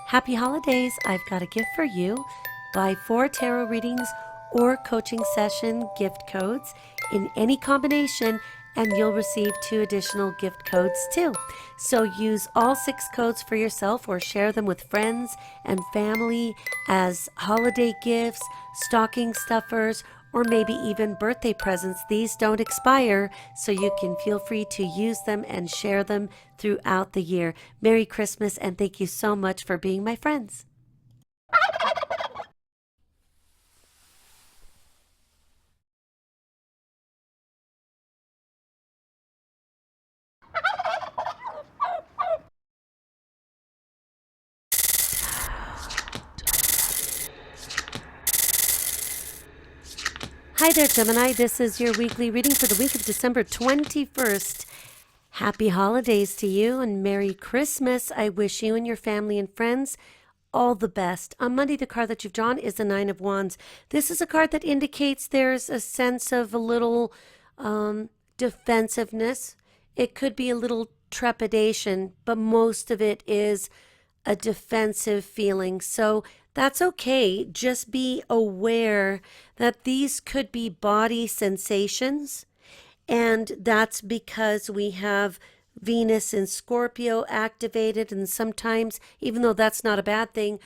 Happy holidays! I've got a gift for you. Buy 4 tarot readings or coaching session gift codes in any combination and you'll receive 2 additional gift codes too. So use all 6 codes for yourself or share them with friends and family as holiday gifts, stocking stuffers, or maybe even birthday presents. These don't expire, so you can feel free to use them and share them throughout the year. Merry Christmas, and thank you so much for being my friends. Hi there, Gemini. This is your weekly reading for the week of December 21st. Happy holidays to you and Merry Christmas. I wish you and your family and friends all the best. On Monday, the card that you've drawn is the Nine of Wands. This is a card that indicates there's a sense of a little defensiveness. It could be a little trepidation, but most of it is a defensive feeling. So that's okay. Just be aware that these could be body sensations. And that's because we have Venus in Scorpio activated. And sometimes, even though that's not a bad thing,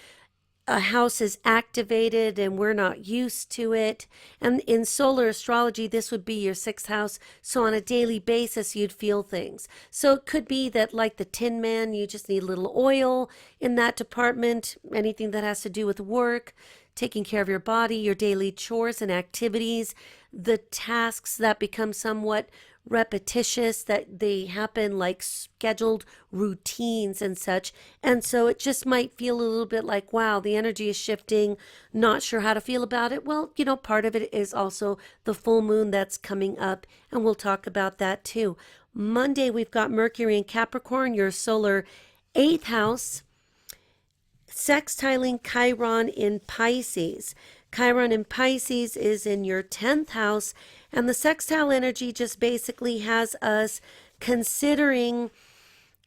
a house is activated and we're not used to it. And in solar astrology, this would be your 6th house. So on a daily basis, you'd feel things. So it could be that, like the Tin Man, you just need a little oil in that department. Anything that has to do with work, taking care of your body, your daily chores and activities, the tasks that become somewhat repetitious, that they happen like scheduled routines and such. And so it just might feel a little bit like, wow, the energy is shifting, not sure how to feel about it. Well, part of it is also the full moon that's coming up, and we'll talk about that too. Monday, we've got Mercury in Capricorn, your solar 8th house, sextiling Chiron in Pisces. Chiron in Pisces is in your 10th house, and the sextile energy just basically has us considering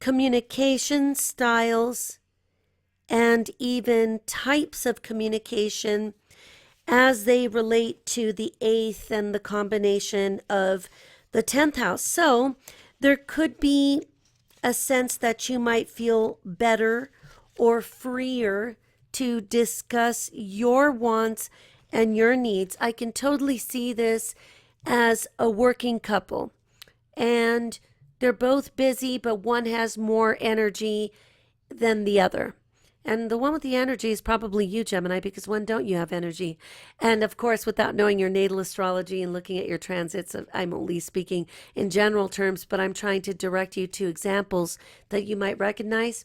communication styles and even types of communication as they relate to the 8th and the combination of the 10th house. So there could be a sense that you might feel better or freer to discuss your wants and your needs. I can totally see this as a working couple, and they're both busy, but one has more energy than the other. And the one with the energy is probably you, Gemini, because when don't you have energy? And of course, without knowing your natal astrology and looking at your transits, I'm only speaking in general terms, but I'm trying to direct you to examples that you might recognize.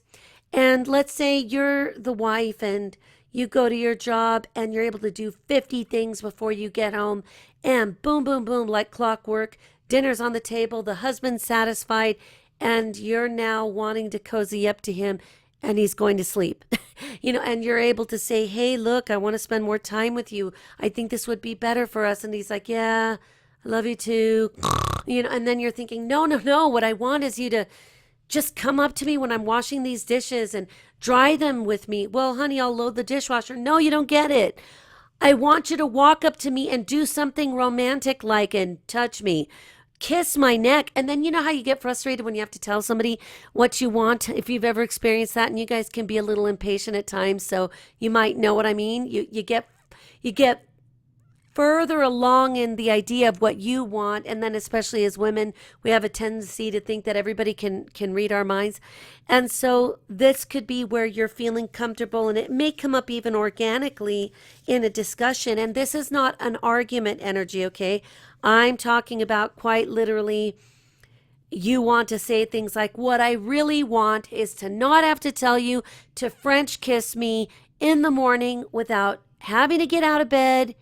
And let's say you're the wife and you go to your job and you're able to do 50 things before you get home, and boom, boom, boom, like clockwork, dinner's on the table, the husband's satisfied, and you're now wanting to cozy up to him and he's going to sleep. And you're able to say, hey, look, I want to spend more time with you. I think this would be better for us. And he's like, yeah, I love you too. And then you're thinking, no, what I want is you to just come up to me when I'm washing these dishes and dry them with me. Well, honey, I'll load the dishwasher. No, you don't get it. I want you to walk up to me and do something romantic like and touch me. kiss my neck. And then you know how you get frustrated when you have to tell somebody what you want, if you've ever experienced that, and you guys can be a little impatient at times, so you might know what I mean. You get further along in the idea of what you want, and then especially as women, we have a tendency to think that everybody can read our minds. And so this could be where you're feeling comfortable, and it may come up even organically in a discussion. And this is not an argument energy, okay? I'm talking about quite literally, you want to say things like, what I really want is to not have to tell you to French kiss me in the morning without having to get out of bed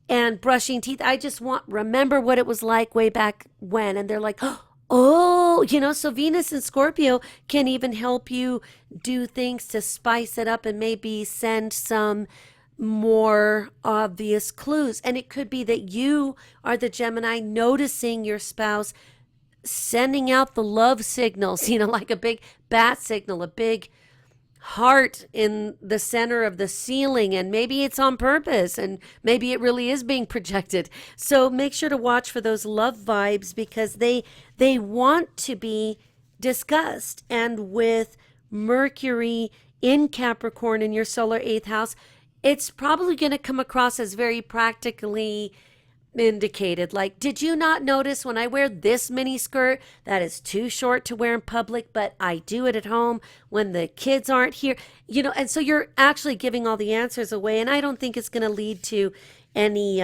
and brushing teeth. I just remember what it was like way back when. And they're like, oh, so Venus and Scorpio can even help you do things to spice it up and maybe send some more obvious clues. And it could be that you are the Gemini noticing your spouse sending out the love signals, like a big bat signal, a big heart in the center of the ceiling, and maybe it's on purpose, and maybe it really is being projected. So make sure to watch for those love vibes, because they want to be discussed. And with Mercury in Capricorn in your solar 8th house, it's probably going to come across as very practically indicated. Like, did you not notice when I wear this mini skirt that is too short to wear in public, but I do it at home when the kids aren't here? And so you're actually giving all the answers away, and I don't think it's going to lead to any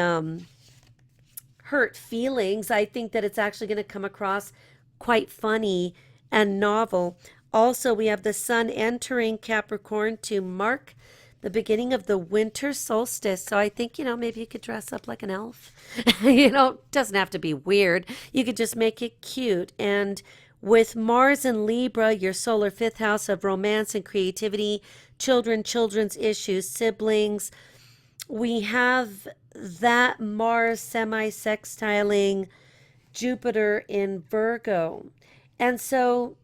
hurt feelings. I think that it's actually going to come across quite funny and novel. Also, we have the sun entering Capricorn to mark the beginning of the winter solstice. So I think, maybe you could dress up like an elf. It doesn't have to be weird. You could just make it cute. And with Mars and Libra, your solar 5th house of romance and creativity, children's issues, siblings, we have that Mars semi-sextiling Jupiter in Virgo. And so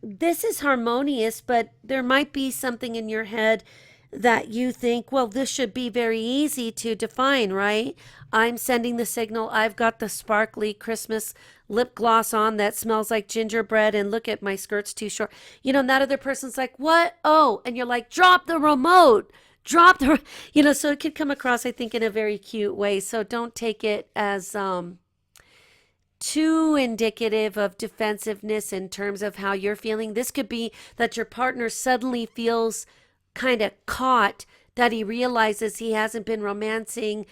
this is harmonious, but there might be something in your head that you think, well, this should be very easy to define, right? I'm sending the signal. I've got the sparkly Christmas lip gloss on that smells like gingerbread, and look at my skirt's too short. And that other person's like, what? Oh, and you're like, drop the remote. So it could come across, I think, in a very cute way. So don't take it as too indicative of defensiveness in terms of how you're feeling. This could be that your partner suddenly feels kind of caught, that he realizes he hasn't been romancing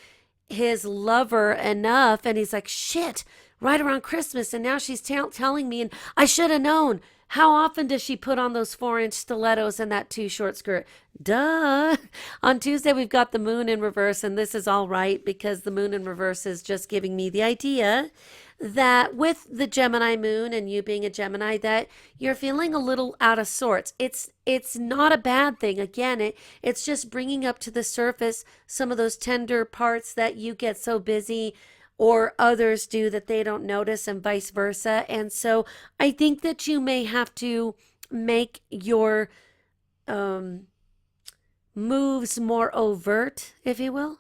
his lover enough, and he's like, shit, right around Christmas, and now she's telling me, and I should have known. How often does she put on those 4-inch stilettos and that too short skirt? Duh. On Tuesday, we've got the moon in reverse, and this is all right because the moon in reverse is just giving me the idea that with the Gemini moon and you being a Gemini, that you're feeling a little out of sorts. It's not a bad thing. Again, it's just bringing up to the surface some of those tender parts that you get so busy or others do that they don't notice, and vice versa. And so I think that you may have to make your moves more overt, if you will.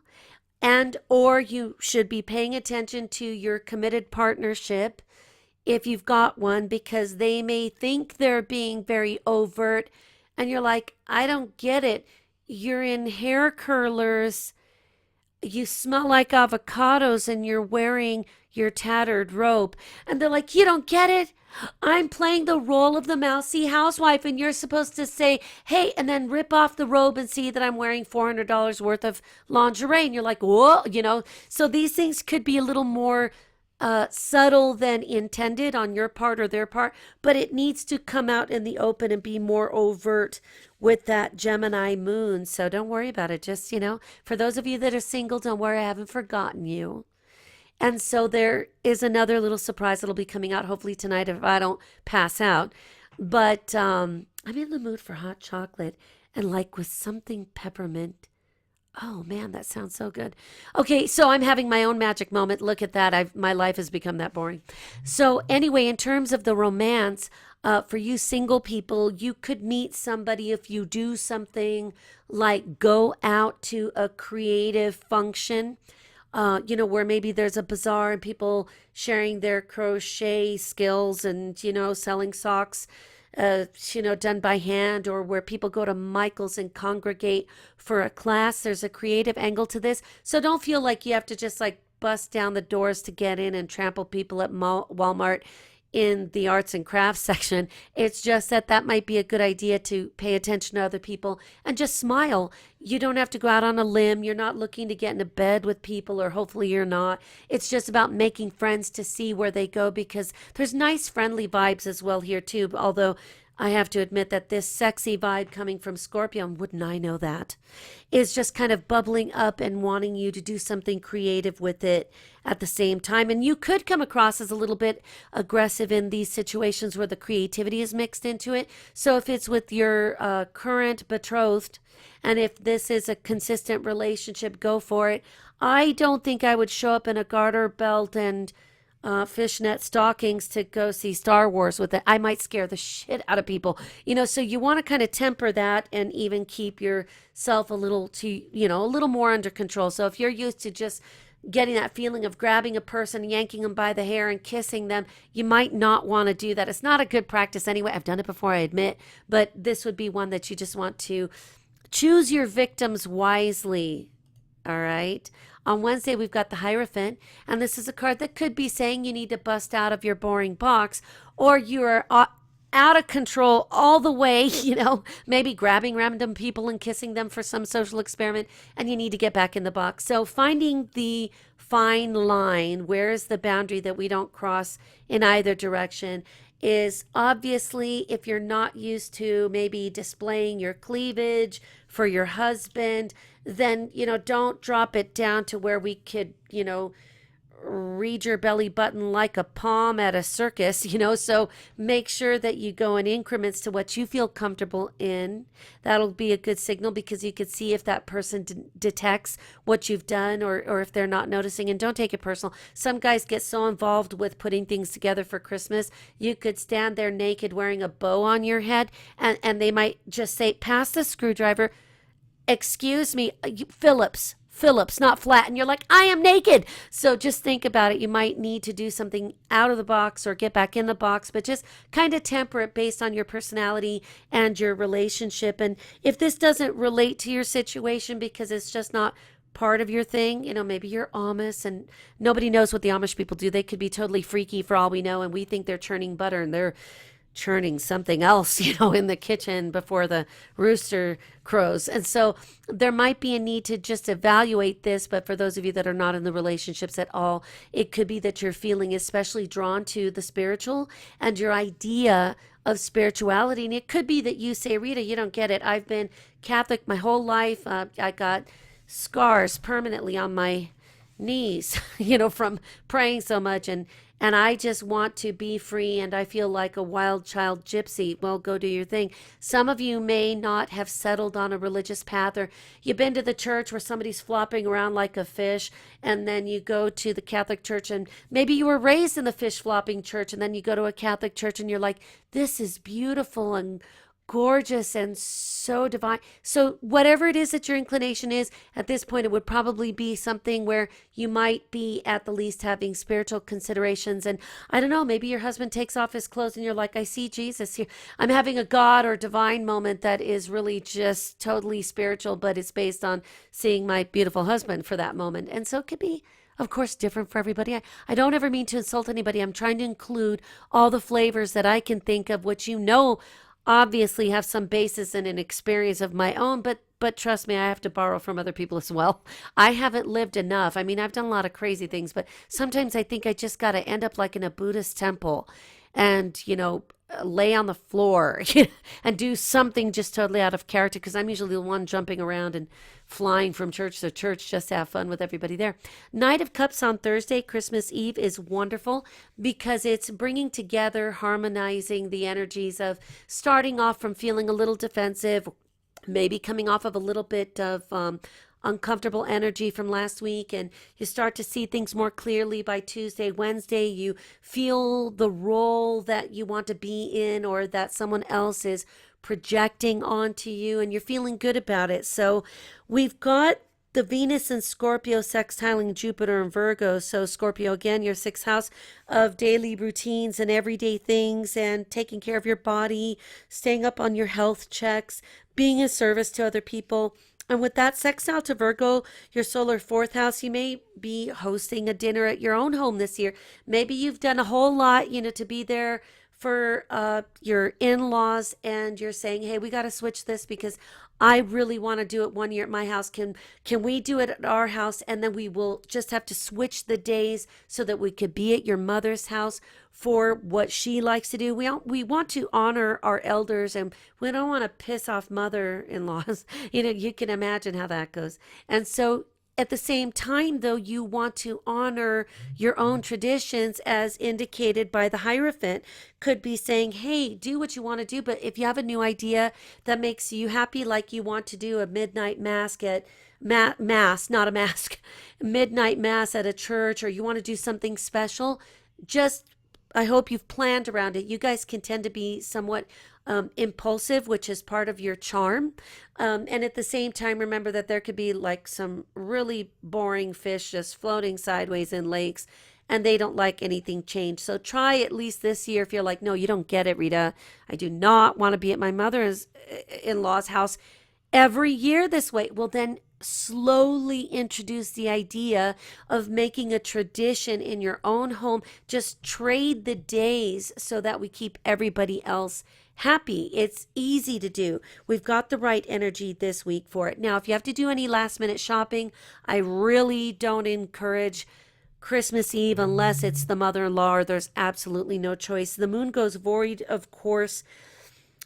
And or you should be paying attention to your committed partnership if you've got one, because they may think they're being very overt and you're like, I don't get it. You're in hair curlers, you smell like avocados, and you're wearing your tattered robe. And they're like, you don't get it? I'm playing the role of the mousy housewife, and you're supposed to say, hey, and then rip off the robe and see that I'm wearing $400 worth of lingerie. And you're like, whoa, So these things could be a little more subtle than intended on your part or their part, but it needs to come out in the open and be more overt with that Gemini moon. So don't worry about it. Just, for those of you that are single, don't worry, I haven't forgotten you. And so there is another little surprise that'll be coming out hopefully tonight if I don't pass out. But I'm in the mood for hot chocolate, and like with something peppermint. Oh man, that sounds so good. Okay, so I'm having my own magic moment. Look at that. My life has become that boring. So anyway, in terms of the romance, for you single people, you could meet somebody if you do something like go out to a creative function. where maybe there's a bazaar and people sharing their crochet skills and, selling socks, done by hand, or where people go to Michael's and congregate for a class. There's a creative angle to this. So don't feel like you have to just like bust down the doors to get in and trample people at Walmart in the arts and crafts section. It's just that might be a good idea to pay attention to other people and just smile. You don't have to go out on a limb. You're not looking to get into bed with people, or hopefully you're not. It's just about making friends to see where they go, because there's nice friendly vibes as well here too. Although I have to admit that this sexy vibe coming from Scorpio, wouldn't I know that, is just kind of bubbling up and wanting you to do something creative with it at the same time. And you could come across as a little bit aggressive in these situations where the creativity is mixed into it. So if it's with your current betrothed, and if this is a consistent relationship, go for it. I don't think I would show up in a garter belt and fishnet stockings to go see Star Wars with it. I might scare the shit out of people, so you want to kind of temper that and even keep yourself a little more under control. So if you're used to just getting that feeling of grabbing a person, yanking them by the hair and kissing them, you might not want to do that. It's not a good practice anyway. I've done it before, I admit, but this would be one that you just want to choose your victims wisely. All right. On Wednesday, we've got the Hierophant, and this is a card that could be saying you need to bust out of your boring box, or you're out of control all the way, maybe grabbing random people and kissing them for some social experiment, and you need to get back in the box. So finding the fine line, where is the boundary that we don't cross in either direction, is obviously, if you're not used to maybe displaying your cleavage for your husband, then, don't drop it down to where we could, read your belly button like a palm at a circus, so make sure that you go in increments to what you feel comfortable in. That'll be a good signal, because you could see if that person detects what you've done, or if they're not noticing. And don't take it personal. Some guys get so involved with putting things together for Christmas. You could stand there naked wearing a bow on your head, and they might just say, pass the screwdriver. Excuse me, Phillips, not flat. And you're like, I am naked. So just think about it. You might need to do something out of the box or get back in the box, but just kind of temper it based on your personality and your relationship. And if this doesn't relate to your situation because it's just not part of your thing, maybe you're Amish, and nobody knows what the Amish people do. They could be totally freaky for all we know, and we think they're churning butter, and they're churning something else, in the kitchen before the rooster crows. And so there might be a need to just evaluate this. But for those of you that are not in the relationships at all, it could be that you're feeling especially drawn to the spiritual and your idea of spirituality. And it could be that you say, Rita, you don't get it. I've been Catholic my whole life. I got scars permanently on my knees, from praying so much, and I just want to be free, and I feel like a wild child gypsy. Well, go do your thing. Some of you may not have settled on a religious path, or you've been to the church where somebody's flopping around like a fish, and then you go to the Catholic church, and maybe you were raised in the fish flopping church, and then you go to a Catholic church and you're like, this is beautiful and gorgeous and so divine. So whatever it is that your inclination is, at this point, it would probably be something where you might be at the least having spiritual considerations. And I don't know, maybe your husband takes off his clothes and you're like, I see Jesus here. I'm having a God or divine moment that is really just totally spiritual, but it's based on seeing my beautiful husband for that moment. And so it could be, of course, different for everybody. I don't ever mean to insult anybody. I'm trying to include all the flavors that I can think of, which obviously have some basis in an experience of my own, but trust me, I have to borrow from other people as well. I haven't lived enough. I mean, I've done a lot of crazy things, but sometimes I think I just got to end up like in a Buddhist temple and, lay on the floor and do something just totally out of character, because I'm usually the one jumping around and flying from church to church just to have fun with everybody there. Knight of Cups on Thursday, Christmas Eve, is wonderful because it's bringing together, harmonizing the energies of starting off from feeling a little defensive, maybe coming off of a little bit of uncomfortable energy from last week, and you start to see things more clearly by Tuesday, Wednesday. You feel the role that you want to be in or that someone else is projecting onto you, and you're feeling good about it. So we've got the Venus and Scorpio sextiling Jupiter and Virgo. So Scorpio, again, your sixth house of daily routines and everyday things and taking care of your body, staying up on your health checks, being a service to other people. And with that sextile to Virgo, your solar fourth house, you may be hosting a dinner at your own home this year. Maybe you've done a whole lot, to be there for your in-laws, and you're saying, hey, we got to switch this because I really want to do it one year at my house. Can we do it at our house? And then we will just have to switch the days so that we could be at your mother's house for what she likes to do. We want to honor our elders, and we don't want to piss off mother-in-laws. You can imagine how that goes. And so at the same time, though, you want to honor your own traditions as indicated by the Hierophant. Could be saying, hey, do what you want to do, but if you have a new idea that makes you happy, like you want to do a midnight mass at mass, not a mask, midnight mass at a church, or you want to do something special, I hope you've planned around it. You guys can tend to be somewhat impulsive, which is part of your charm. And at the same time, remember that there could be like some really boring fish just floating sideways in lakes, and they don't like anything changed. So try at least this year if you're like, no, you don't get it, Rita. I do not want to be at my mother-in-law's house every year this way. Well, then slowly introduce the idea of making a tradition in your own home. Just trade the days so that we keep everybody else happy. It's easy to do. We've got the right energy this week for it. Now, if you have to do any last minute shopping, I really don't encourage Christmas Eve unless it's the mother-in-law or there's absolutely no choice. The moon goes void, of course.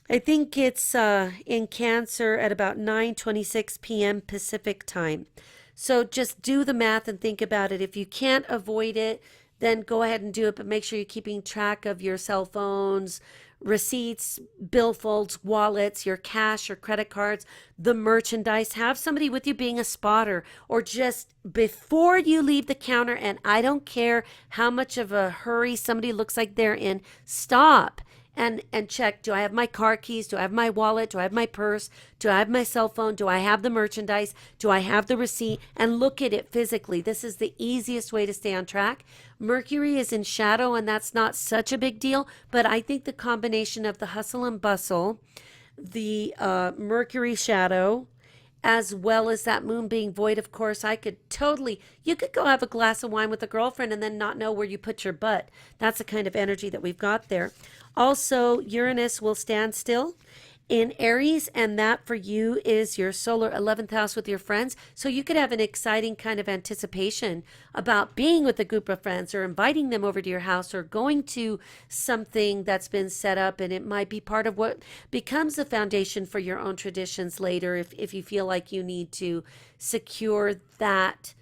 I think it's in Cancer at about 9:26 p.m. Pacific time. So just do the math and think about it. If you can't avoid it, then go ahead and do it, but make sure you're keeping track of your cell phones, receipts, billfolds, wallets, your cash, your credit cards, the merchandise. Have somebody with you being a spotter, or just before you leave the counter, and I don't care how much of a hurry somebody looks like they're in, stop and check, do I have my car keys? Do I have my wallet? Do I have my purse? Do I have my cell phone? Do I have the merchandise? Do I have the receipt? And look at it physically. This is the easiest way to stay on track. Mercury is in shadow, and that's not such a big deal, but I think the combination of the hustle and bustle, the Mercury shadow, as well as that moon being void, of course, you could go have a glass of wine with a girlfriend and then not know where you put your butt. That's the kind of energy that we've got there. Also, Uranus will stand still in Aries, and that for you is your solar 11th house with your friends. So you could have an exciting kind of anticipation about being with a group of friends, or inviting them over to your house, or going to something that's been set up, and it might be part of what becomes the foundation for your own traditions later, if you feel like you need to secure that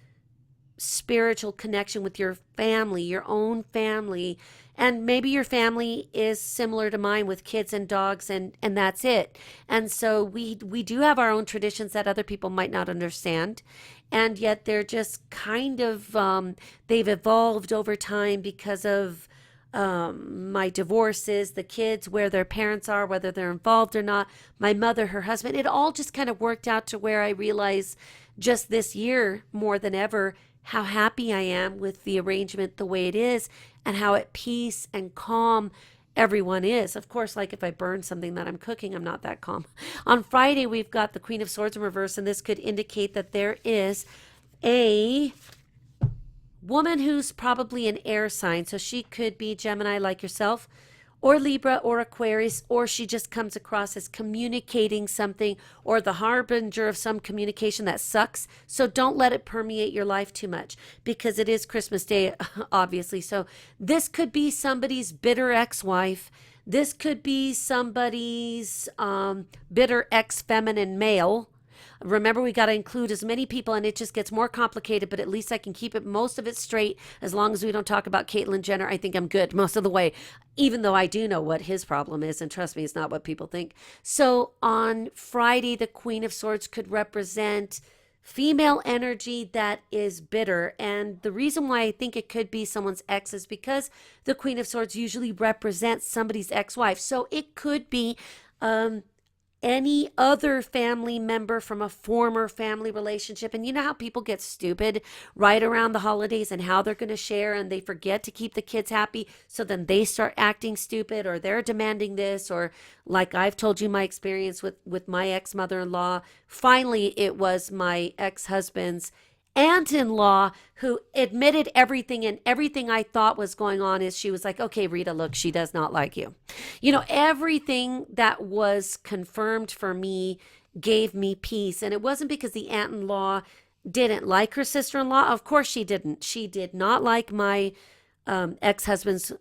spiritual connection with your family, your own family. And maybe your family is similar to mine with kids and dogs, and that's it. And so we do have our own traditions that other people might not understand. And yet they're just kind of, they've evolved over time because of my divorces, the kids, where their parents are, whether they're involved or not, my mother, her husband. It all just kind of worked out to where I realized just this year more than ever how happy I am with the arrangement the way it is, and how at peace and calm everyone is. Of course, like if I burn something that I'm cooking, I'm not that calm. On Friday, we've got the Queen of Swords in reverse, and this could indicate that there is a woman who's probably an air sign. So she could be Gemini like yourself, or Libra, or Aquarius, or she just comes across as communicating something, or the harbinger of some communication that sucks. So don't let it permeate your life too much, because it is Christmas Day, obviously. So this could be somebody's bitter ex-wife. This could be somebody's bitter ex-feminine male. Remember, we got to include as many people, and it just gets more complicated, but at least I can keep most of it straight. As long as we don't talk about Caitlyn Jenner, I think I'm good most of the way, even though I do know what his problem is, and trust me, it's not what people think. So on Friday, the Queen of Swords could represent female energy that is bitter. And the reason why I think it could be someone's ex is because the Queen of Swords usually represents somebody's ex-wife. So it could be any other family member from a former family relationship. And you know how people get stupid right around the holidays and how they're going to share, and they forget to keep the kids happy. So then they start acting stupid, or they're demanding this, or like I've told you my experience with my ex-mother-in-law. Finally, it was my ex-husband's aunt-in-law who admitted everything, and everything I thought was going on is she was like, okay, Rita, look, she does not like you. You know, everything that was confirmed for me gave me peace. And it wasn't because the aunt-in-law didn't like her sister-in-law. Of course she didn't. She did not like my ex-husband's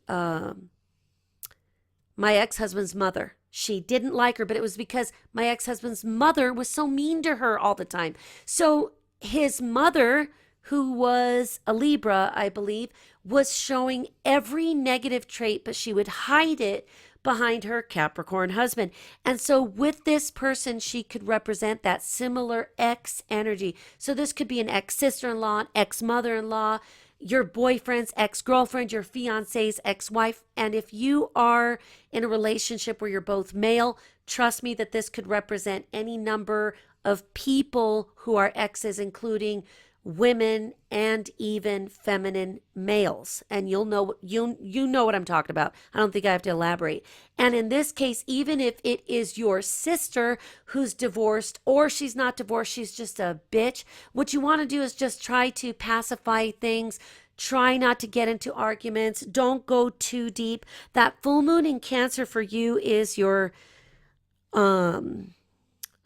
mother. She didn't like her, but it was because my ex-husband's mother was so mean to her all the time. So his mother, who was a Libra, I believe, was showing every negative trait, but she would hide it behind her Capricorn husband. And so with this person, she could represent that similar ex energy. So this could be an ex-sister-in-law, an ex-mother-in-law, your boyfriend's ex-girlfriend, your fiance's ex-wife. And if you are in a relationship where you're both male, trust me that this could represent any number of people who are exes, including women and even feminine males. And you know what I'm talking about. I don't think I have to elaborate. And in this case, even if it is your sister who's divorced, or she's not divorced, she's just a bitch, what you want to do is just try to pacify things. Try not to get into arguments. Don't go too deep. That full moon in Cancer for you is your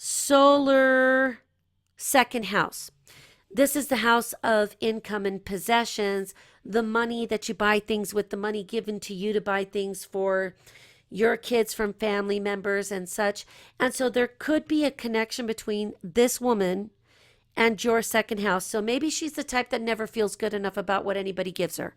solar second house. This is the house of income and possessions, the money that you buy things with, the money given to you to buy things for your kids from family members and such. And so there could be a connection between this woman and your second house. So maybe she's the type that never feels good enough about what anybody gives her.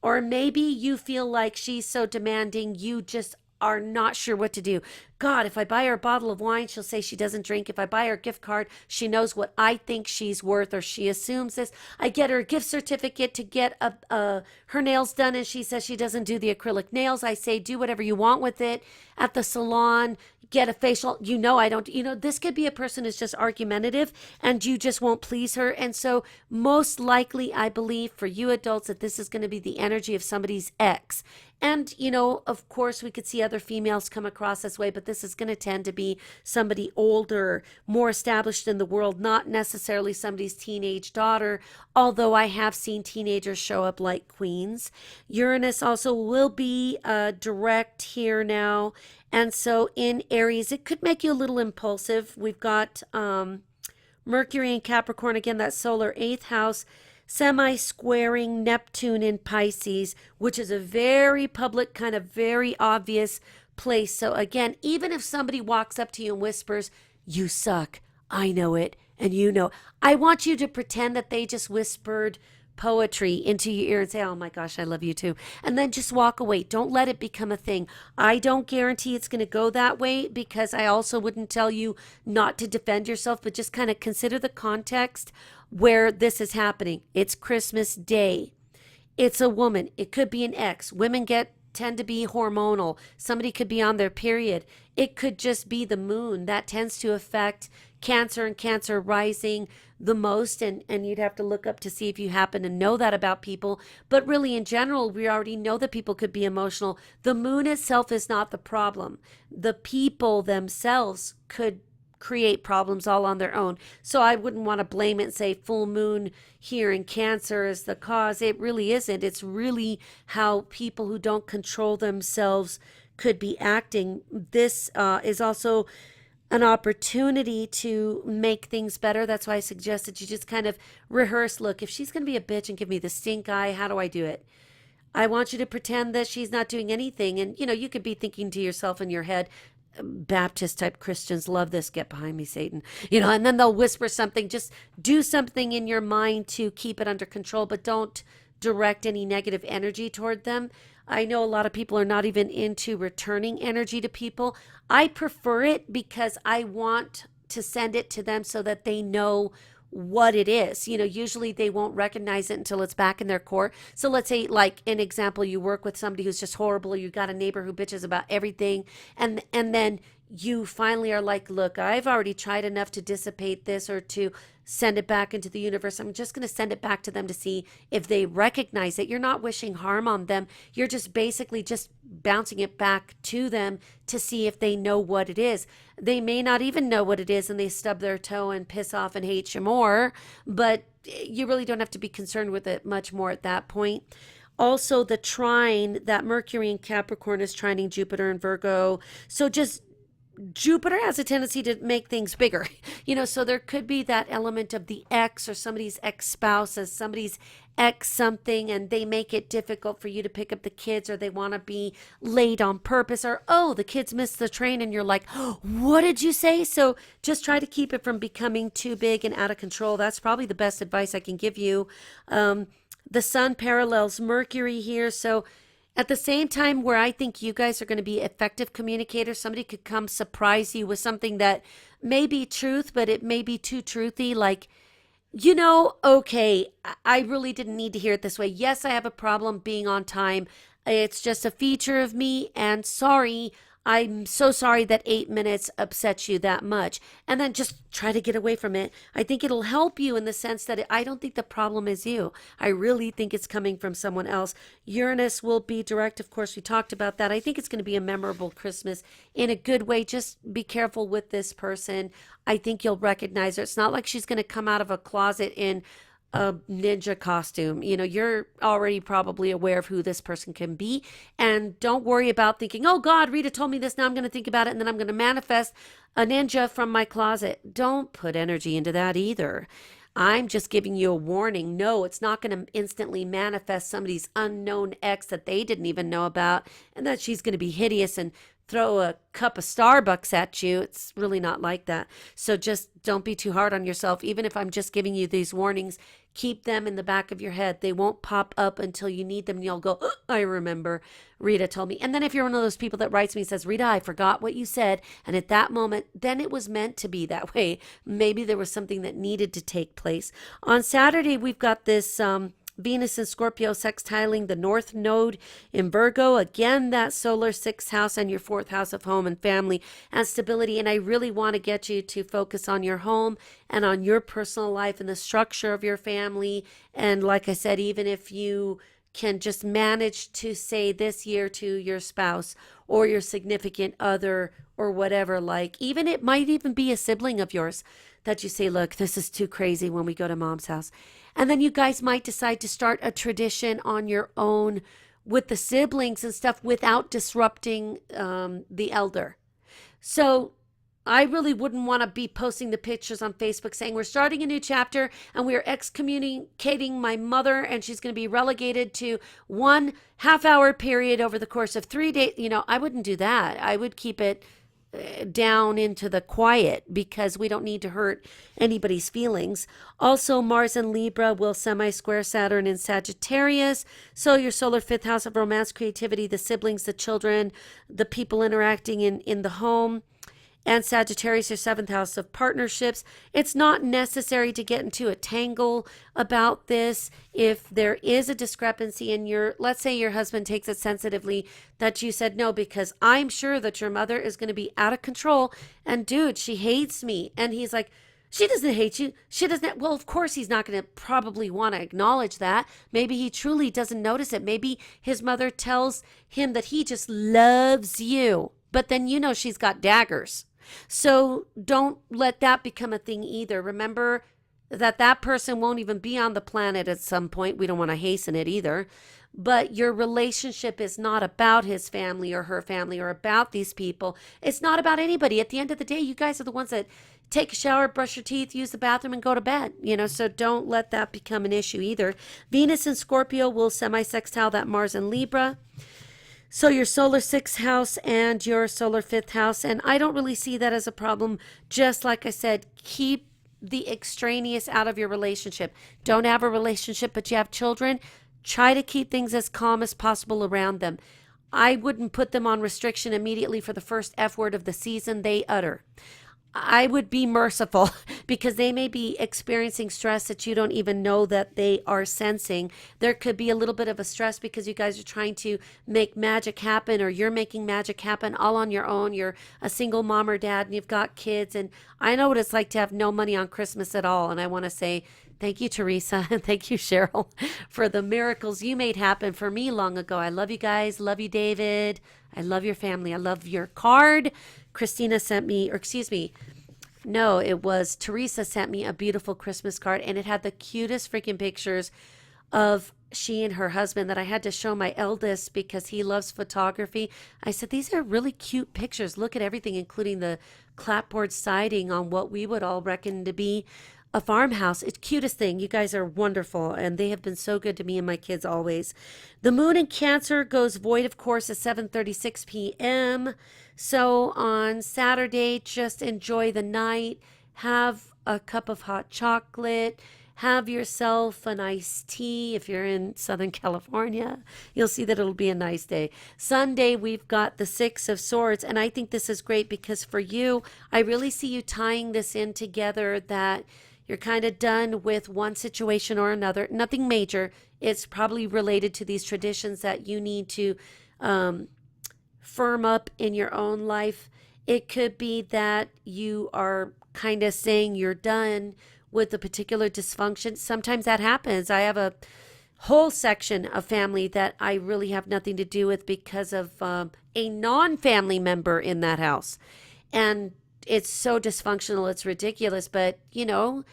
Or maybe you feel like she's so demanding, you just are not sure what to do. God, if I buy her a bottle of wine, she'll say she doesn't drink. If I buy her a gift card, she knows what I think she's worth, or she assumes this. I get her a gift certificate to get her nails done, and she says she doesn't do the acrylic nails. I say, do whatever you want with it at the salon. Get a facial. You know, I don't, this could be a person who's just argumentative and you just won't please her. And so most likely, I believe for you adults that this is going to be the energy of somebody's ex. And, of course, we could see other females come across this way, but this is going to tend to be somebody older, more established in the world, not necessarily somebody's teenage daughter, although I have seen teenagers show up like queens. Uranus also will be direct here now. And so in Aries, it could make you a little impulsive. We've got Mercury in Capricorn, again, that solar 8th house, semi-squaring Neptune in Pisces, which is a very public, kind of very obvious place. So again, even if somebody walks up to you and whispers, you suck, I know it, and you know, I want you to pretend that they just whispered poetry into your ear and say, oh my gosh, I love you too. And then just walk away. Don't let it become a thing. I don't guarantee it's going to go that way, because I also wouldn't tell you not to defend yourself, but just kind of consider the context where this is happening. It's Christmas Day. It's a woman. It could be an ex. Women tend to be hormonal. Somebody could be on their period. It could just be the moon. That tends to affect Cancer and Cancer rising the most, and you'd have to look up to see if you happen to know that about people. But really, in general, we already know that people could be emotional. The moon itself is not the problem. The people themselves could create problems all on their own. So I wouldn't want to blame it and say full moon here in Cancer is the cause. It really isn't. It's really how people who don't control themselves could be acting. This is also an opportunity to make things better. That's why I suggested you just kind of rehearse. Look, if she's going to be a bitch and give me the stink eye, how do I do it? I want you to pretend that she's not doing anything. And, you could be thinking to yourself in your head, Baptist type Christians love this. Get behind me, Satan. And then they'll whisper something. Just do something in your mind to keep it under control, but don't direct any negative energy toward them. I know a lot of people are not even into returning energy to people. I prefer it because I want to send it to them so that they know what it is. Usually they won't recognize it until it's back in their core. So let's say, like an example, you work with somebody who's just horrible, or you got a neighbor who bitches about everything, and then you finally are like, look, I've already tried enough to dissipate this or to send it back into the universe. I'm just going to send it back to them to see if they recognize it. You're not wishing harm on them. You're just basically just bouncing it back to them to see if they know what it is. They may not even know what it is and they stub their toe and piss off and hate you more, but you really don't have to be concerned with it much more at that point. Also, the trine, that Mercury in Capricorn is trining Jupiter in Virgo. So just Jupiter has a tendency to make things bigger, so there could be that element of the ex or somebody's ex-spouse as somebody's ex something, and they make it difficult for you to pick up the kids, or they want to be late on purpose, or, oh, the kids missed the train, and you're like, oh, what did you say? So just try to keep it from becoming too big and out of control. That's probably the best advice I can give you. The sun parallels Mercury here, so at the same time where I think you guys are going to be effective communicators, somebody could come surprise you with something that may be truth, but it may be too truthy. Like, okay, I really didn't need to hear it this way. Yes, I have a problem being on time. It's just a feature of me, and sorry, I'm so sorry that 8 minutes upsets you that much. And then just try to get away from it. I think it'll help you in the sense that I don't think the problem is you. I really think it's coming from someone else. Uranus will be direct. Of course, we talked about that. I think it's going to be a memorable Christmas in a good way. Just be careful with this person. I think you'll recognize her. It's not like she's going to come out of a closet in a ninja costume. You're already probably aware of who this person can be, and don't worry about thinking, oh God, Rita told me this, now I'm going to think about it and then I'm going to manifest a ninja from my closet. Don't put energy into that either. I'm just giving you a warning. No, it's not going to instantly manifest somebody's unknown ex that they didn't even know about, and that she's going to be hideous and throw a cup of Starbucks at you. It's really not like that. So just don't be too hard on yourself. Even if I'm just giving you these warnings, keep them in the back of your head. They won't pop up until you need them, and you'll go, oh, I remember, Rita told me. And then if you're one of those people that writes me and says, Rita, I forgot what you said, and at that moment, then it was meant to be that way. Maybe there was something that needed to take place. On Saturday, we've got this Venus and Scorpio sextiling the North Node in Virgo. Again, that solar sixth house and your fourth house of home and family and stability. And I really want to get you to focus on your home and on your personal life and the structure of your family. And like I said, even if you can just manage to say this year to your spouse or your significant other or whatever, like even it might even be a sibling of yours that you say, look, this is too crazy when we go to mom's house. And then you guys might decide to start a tradition on your own with the siblings and stuff without disrupting the elder. So I really wouldn't want to be posting the pictures on Facebook saying we're starting a new chapter and we are excommunicating my mother and she's going to be relegated to 1 half-hour period over the course of 3 days. I wouldn't do that. I would keep it down into the quiet because we don't need to hurt anybody's feelings. Also, Mars and Libra will semi-square Saturn in Sagittarius. So your solar fifth house of romance, creativity, the siblings, the children, the people interacting in the home. And Sagittarius, your seventh house of partnerships. It's not necessary to get into a tangle about this. If there is a discrepancy in let's say your husband takes it sensitively that you said no, because I'm sure that your mother is going to be out of control. And dude, she hates me. And he's like, she doesn't hate you. She doesn't. Well, of course, he's not going to probably want to acknowledge that. Maybe he truly doesn't notice it. Maybe his mother tells him that he just loves you. But then, she's got daggers. So don't let that become a thing either. Remember that person won't even be on the planet at some point. We don't want to hasten it either. But your relationship is not about his family or her family or about these people. It's not about anybody. At the end of the day, you guys are the ones that take a shower, brush your teeth, use the bathroom, and go to bed. So don't let that become an issue either. Venus and Scorpio will semi-sextile that Mars and Libra. So your solar sixth house and your solar fifth house. And I don't really see that as a problem. Just like I said, keep the extraneous out of your relationship. Don't have a relationship, but you have children. Try to keep things as calm as possible around them. I wouldn't put them on restriction immediately for the first F word of the season they utter. I would be merciful because they may be experiencing stress that you don't even know that they are sensing. There could be a little bit of a stress because you guys are trying to make magic happen, or you're making magic happen all on your own. You're a single mom or dad and you've got kids. And I know what it's like to have no money on Christmas at all. And I want to say thank you, Teresa, and thank you, Cheryl, for the miracles you made happen for me long ago. I love you guys. Love you, David. I love your family. I love your card. Christina sent me, or excuse me, no, it was Teresa sent me a beautiful Christmas card, and it had the cutest freaking pictures of she and her husband that I had to show my eldest because he loves photography. I said, these are really cute pictures. Look at everything, including the clapboard siding on what we would all reckon to be a farmhouse. It's cutest thing. You guys are wonderful, and they have been so good to me and my kids always. The moon in Cancer goes void, of course, at 7:36 p.m. So on Saturday, just enjoy the night. Have a cup of hot chocolate. Have yourself an iced tea. If you're in Southern California, you'll see that it'll be a nice day. Sunday, we've got the Six of Swords, and I think this is great because for you, I really see you tying this in together, that you're kind of done with one situation or another. Nothing major. It's probably related to these traditions that you need to firm up in your own life. It could be that you are kind of saying you're done with a particular dysfunction. Sometimes that happens. I have a whole section of family that I really have nothing to do with because of a non-family member in that house. And it's so dysfunctional, it's ridiculous. But, you know,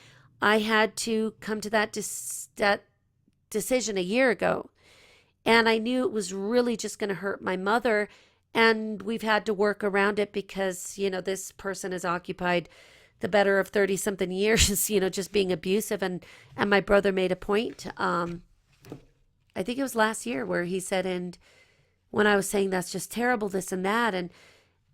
I had to come to that decision a year ago. And I knew it was really just going to hurt my mother. And we've had to work around it because, you know, this person has occupied the better of 30 something years, you know, just being abusive. And my brother made a point. I think it was last year where he said, and when I was saying that's just terrible, this and that.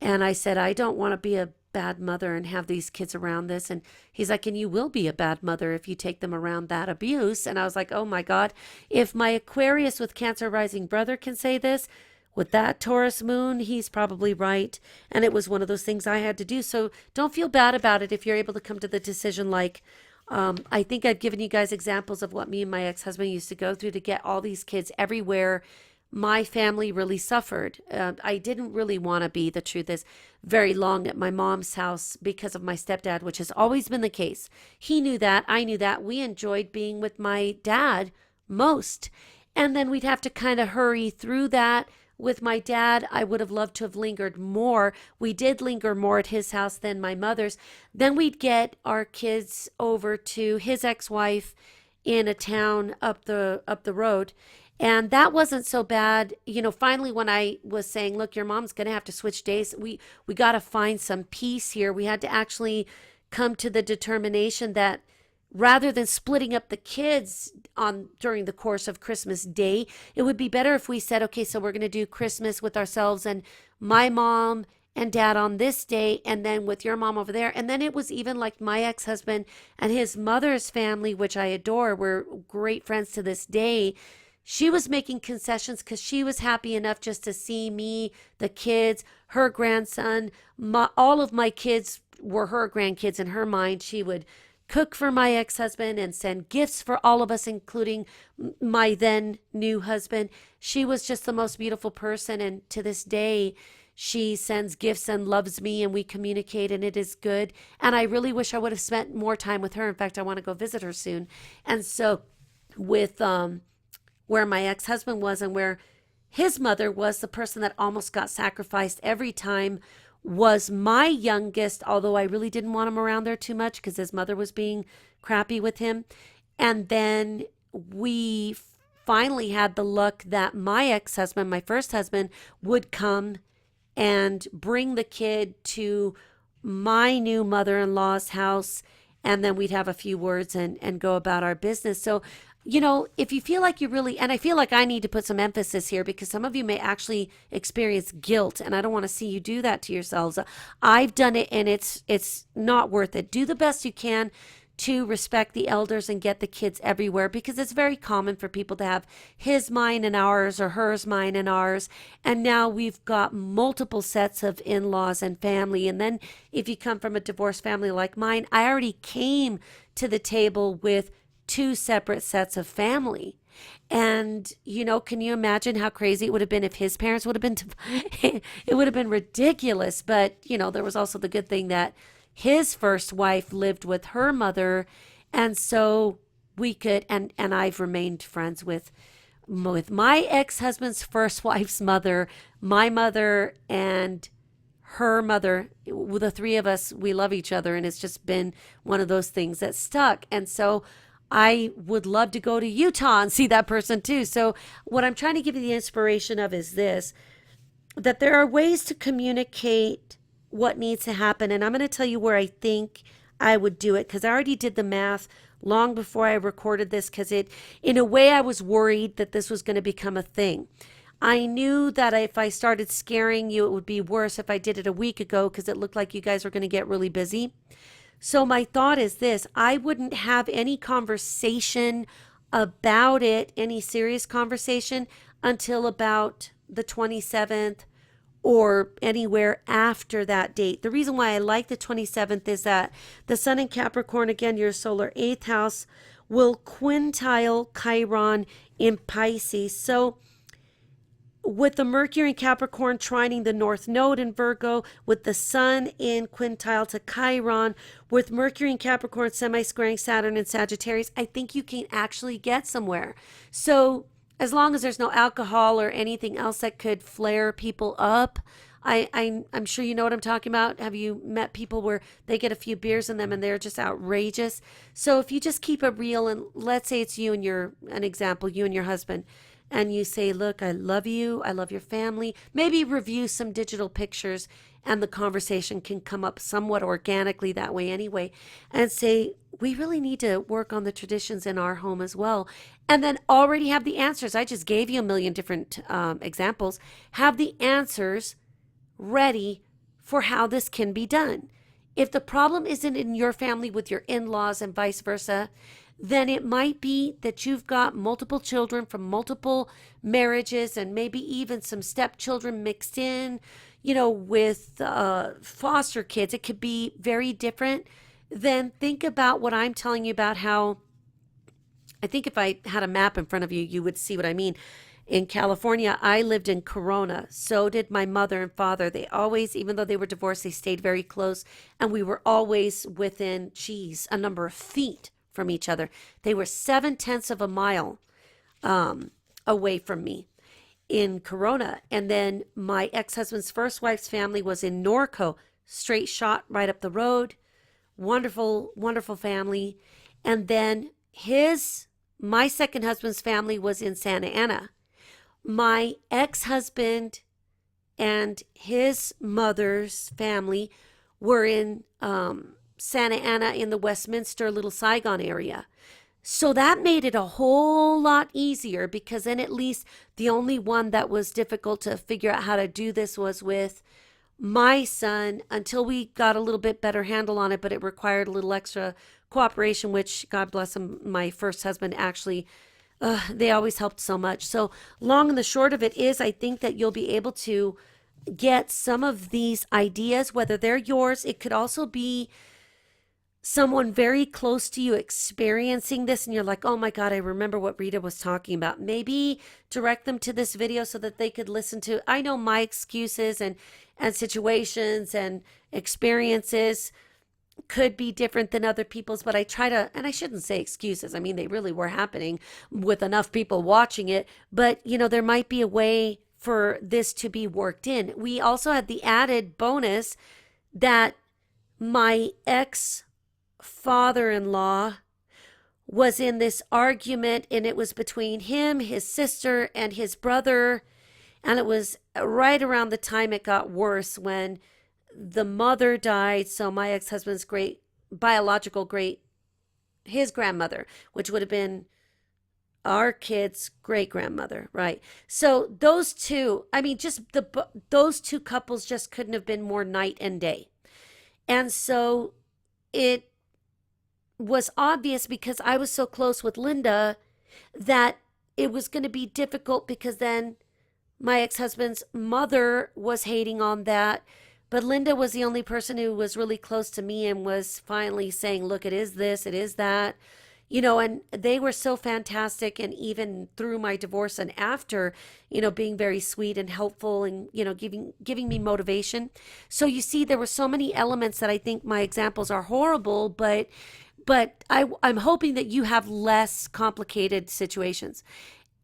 And I said, I don't want to be a bad mother and have these kids around this. And he's like, and you will be a bad mother if you take them around that abuse. And I was like, oh my God, if my Aquarius with Cancer rising brother can say this, with that Taurus moon, he's probably right. And it was one of those things I had to do. So don't feel bad about it if you're able to come to the decision. Like, I think I've given you guys examples of what me and my ex-husband used to go through to get all these kids everywhere. My family really suffered. I didn't really want to be, the truth is, very long at my mom's house because of my stepdad, which has always been the case. He knew that. I knew that. We enjoyed being with my dad most. And then we'd have to kind of hurry through that. With my dad, I would have loved to have lingered more. We did linger more at his house than my mother's. Then we'd get our kids over to his ex-wife in a town up the road. And that wasn't so bad. You know, finally, when I was saying, look, your mom's going to have to switch days, we got to find some peace here. We had to actually come to the determination that rather than splitting up the kids during the course of Christmas Day, it would be better if we said, okay, so we're going to do Christmas with ourselves and my mom and dad on this day, and then with your mom over there. And then it was even like my ex-husband and his mother's family, which I adore. We're great friends to this day. She was making concessions because she was happy enough just to see me, the kids, her grandson. All of my kids were her grandkids in her mind. She would cook for my ex-husband and send gifts for all of us, including my then new husband. She was just the most beautiful person. And to this day, she sends gifts and loves me, and we communicate, and it is good. And I really wish I would have spent more time with her. In fact, I want to go visit her soon. And so with where my ex-husband was and where his mother was, the person that almost got sacrificed every time was my youngest, although I really didn't want him around there too much because his mother was being crappy with him. And then we finally had the luck that my ex-husband, my first husband, would come and bring the kid to my new mother-in-law's house, and then we'd have a few words and go about our business. So, you know, if you feel like you really, and I feel like I need to put some emphasis here because some of you may actually experience guilt, and I don't want to see you do that to yourselves. I've done it, and it's not worth it. Do the best you can to respect the elders and get the kids everywhere, because it's very common for people to have his, mine, and ours, or hers, mine, and ours. And now we've got multiple sets of in-laws and family. And then if you come from a divorced family like mine, I already came to the table with two separate sets of family. And, you know, can you imagine how crazy it would have been if his parents would have been, it would have been ridiculous. But, you know, there was also the good thing that his first wife lived with her mother. And so we could, and I've remained friends with my ex-husband's first wife's mother, my mother, and her mother. The three of us, we love each other. And it's just been one of those things that stuck. And so I would love to go to Utah and see that person too. So what I'm trying to give you the inspiration of is this, that there are ways to communicate what needs to happen. And I'm going to tell you where I think I would do it, because I already did the math long before I recorded this, because in a way, I was worried that this was going to become a thing. I knew that if I started scaring you, it would be worse if I did it a week ago, because it looked like you guys were going to get really busy. So my thought is this: I wouldn't have any conversation about it, any serious conversation, until about the 27th or anywhere after that date. The reason why I like the 27th is that the sun in Capricorn, again, your solar 8th house, will quintile Chiron in Pisces. So with the Mercury in Capricorn trining the North Node in Virgo, with the Sun in quintile to Chiron, with Mercury in Capricorn semi-squaring Saturn in Sagittarius, I think you can actually get somewhere. So as long as there's no alcohol or anything else that could flare people up, I'm sure you know what I'm talking about. Have you met people where they get a few beers in them and they're just outrageous? So if you just keep it real, and let's say it's you and an example, you and your husband, and you say, look, I love you, I love your family. Maybe review some digital pictures, and the conversation can come up somewhat organically that way anyway. And say, we really need to work on the traditions in our home as well. And then already have the answers. I just gave you a million different examples. Have the answers ready for how this can be done. If the problem isn't in your family with your in-laws and vice versa, then it might be that you've got multiple children from multiple marriages, and maybe even some stepchildren mixed in, you know, with foster kids. It could be very different. Then think about what I'm telling you about how, I think if I had a map in front of you, you would see what I mean. In California, I lived in Corona. So did my mother and father. They always, even though they were divorced, they stayed very close. And we were always within, a number of feet from each other. They were 7/10 of a mile away from me in Corona. And then my ex-husband's first wife's family was in Norco, straight shot right up the road. Wonderful, wonderful family. And then my second husband's family was in Santa Ana. My ex-husband and his mother's family were in Santa Ana, in the Westminster, Little Saigon area. So that made it a whole lot easier, because then at least the only one that was difficult to figure out how to do this was with my son, until we got a little bit better handle on it, but it required a little extra cooperation, which, God bless him, my first husband actually, they always helped so much. So long and the short of it is, I think that you'll be able to get some of these ideas, whether they're yours. It could also be someone very close to you experiencing this, and you're like, oh my God, I remember what Rita was talking about. Maybe direct them to this video so that they could listen to, I know my excuses and situations and experiences could be different than other people's, but I try to, and I shouldn't say excuses. I mean, they really were happening with enough people watching it, but you know, there might be a way for this to be worked in. We also had the added bonus that my ex-father-in-law was in this argument, and it was between him, his sister, and his brother. And it was right around the time it got worse, when the mother died. So my ex-husband's his grandmother, which would have been our kid's great-grandmother, right? So those two, I mean, just those two couples just couldn't have been more night and day. And so it was obvious because I was so close with Linda that it was going to be difficult because then my ex-husband's mother was hating on that. But Linda was the only person who was really close to me and was finally saying, look, it is this, it is that. And they were so fantastic. And even through my divorce and after, being very sweet and helpful and, giving me motivation. So you see, there were so many elements that I think my examples are horrible, but I'm hoping that you have less complicated situations.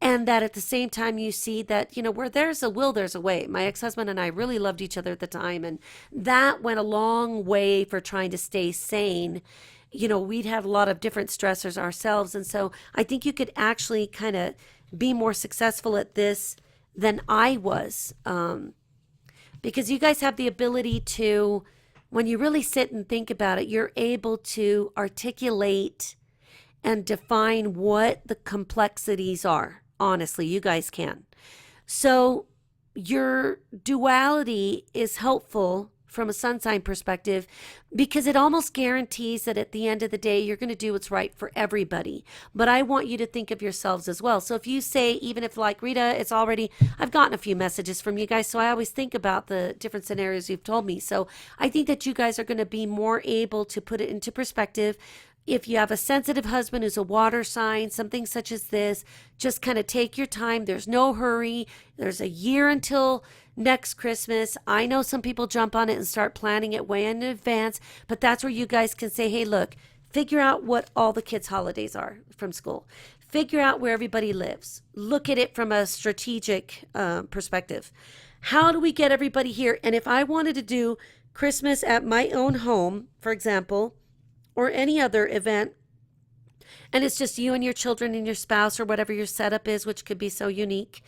And that at the same time, you see that, where there's a will, there's a way. My ex-husband and I really loved each other at the time. And that went a long way for trying to stay sane. We'd had a lot of different stressors ourselves. And so I think you could actually kind of be more successful at this than I was. Because you guys have the ability to, when you really sit and think about it, you're able to articulate and define what the complexities are. Honestly, you guys can. So your duality is helpful from a sun sign perspective because it almost guarantees that at the end of the day, you're going to do what's right for everybody. But I want you to think of yourselves as well. So if you say, even if like Rita, I've gotten a few messages from you guys. So I always think about the different scenarios you've told me. So I think that you guys are going to be more able to put it into perspective. If you have a sensitive husband who's a water sign, something such as this, just kind of take your time. There's no hurry. There's a year until next Christmas. I know some people jump on it and start planning it way in advance, but that's where you guys can say, hey, look, figure out what all the kids' holidays are from school. Figure out where everybody lives. Look at it from a strategic perspective. How do we get everybody here? And if I wanted to do Christmas at my own home, for example, or any other event, and it's just you and your children and your spouse or whatever your setup is, which could be so unique,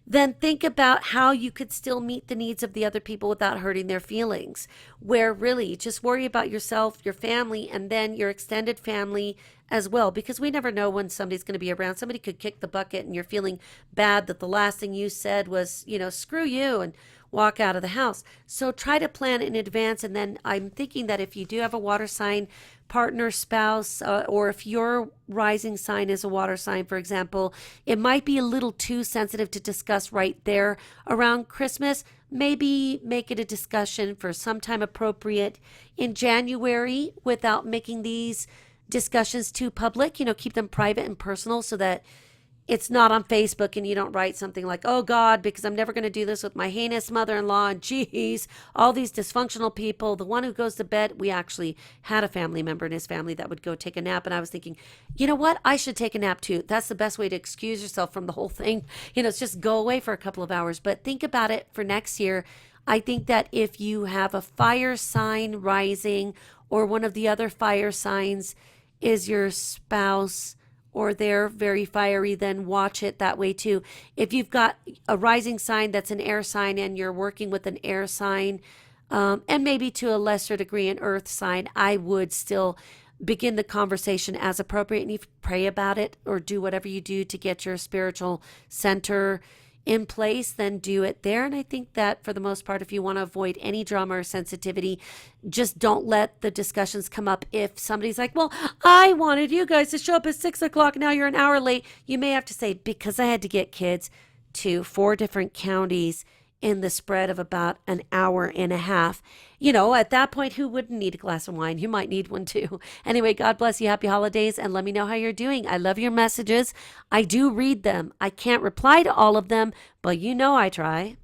then think about how you could still meet the needs of the other people without hurting their feelings, where really just worry about yourself, your family, and then your extended family as well, because we never know when somebody's going to be around. Somebody could kick the bucket and you're feeling bad that the last thing you said was, screw you, and walk out of the house. So try to plan in advance. And then I'm thinking that if you do have a water sign partner, spouse, or if your rising sign is a water sign, for example, it might be a little too sensitive to discuss right there around Christmas. Maybe make it a discussion for sometime appropriate in January without making these discussions too public. Keep them private and personal so that it's not on Facebook and you don't write something like, oh God, because I'm never going to do this with my heinous mother-in-law, and geez, all these dysfunctional people. The one who goes to bed, we actually had a family member in his family that would go take a nap. And I was thinking, you know what? I should take a nap too. That's the best way to excuse yourself from the whole thing. It's just go away for a couple of hours. But think about it for next year. I think that if you have a fire sign rising, or one of the other fire signs is your spouse, or they're very fiery, then watch it that way too. If you've got a rising sign that's an air sign and you're working with an air sign, and maybe to a lesser degree an earth sign, I would still begin the conversation as appropriate. And you pray about it or do whatever you do to get your spiritual center in place, then do it there. And I think that for the most part, if you want to avoid any drama or sensitivity, just don't let the discussions come up. If somebody's like, well, I wanted you guys to show up at 6 o'clock, now you're an hour late, you may have to say, because I had to get kids to 4 different counties in the spread of about an hour and a half. At that point, who wouldn't need a glass of wine? You might need one too. Anyway, God bless you. Happy holidays. And let me know how you're doing. I love your messages. I do read them. I can't reply to all of them, but I try.